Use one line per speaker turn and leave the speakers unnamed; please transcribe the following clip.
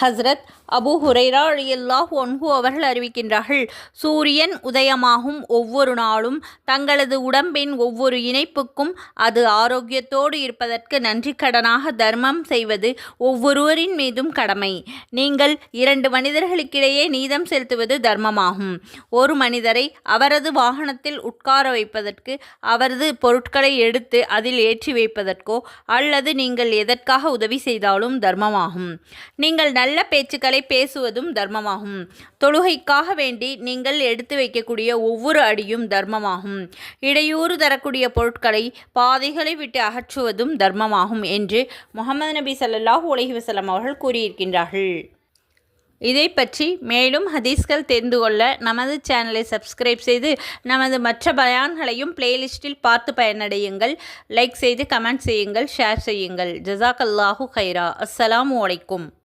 Hazrat Abu Hurairah ரலியல்லாஹு அன்ஹு அவர்கள் அறிவிக்கின்றார்கள், சூரியன் உதயமாகும் ஒவ்வொரு நாளும் தங்களது உடம்பின் ஒவ்வொரு இணைப்புக்கும் அது ஆரோக்கியத்தோடு இருப்பதற்கு நன்றிக்கடனாக தர்மம் செய்வது ஒவ்வொருவரின் மீதும் கடமை. நீங்கள் 2 மனிதர்களுக்கிடையே நீதம் செலுத்துவது தர்மமாகும். ஒரு மனிதரை அவரது வாகனத்தில் உட்கார வைப்பதற்கு, அவரது பொருட்களை எடுத்து அதில் ஏற்றி வைப்பதற்கோ அல்லது நீங்கள் எதற்காக உதவி செய்தாலும் தர்மமாகும். நீங்கள் நல்ல பேச்சுக்களை பேசுவதும் தர்மமாகும். தொழுகைக்காக வேண்டி நீங்கள் எடுத்து வைக்கக்கூடிய ஒவ்வொரு அடியும் தர்மமாகும். இடையூறு தரக்கூடிய பொருட்களை பாதைகளை விட்டு அகற்றுவதும் தர்மமாகும் என்று முஹம்மது நபி ஸல்லல்லாஹு அலைஹி வஸல்லம் அவர்கள் கூறியிருக்கின்றார்கள். இதை பற்றி மேலும் ஹதீஸ்கள் தெரிந்து கொள்ள நமது சேனலை சப்ஸ்கிரைப் செய்து நமது மற்ற பயான்களையும் பிளேலிஸ்டில் பார்த்து பயனடையுங்கள். லைக் செய்து கமெண்ட் செய்யுங்கள், ஷேர் செய்யுங்கள். ஜஸாக்கல்லாஹு கைரா. அஸ்ஸலாமு அலைக்கும்.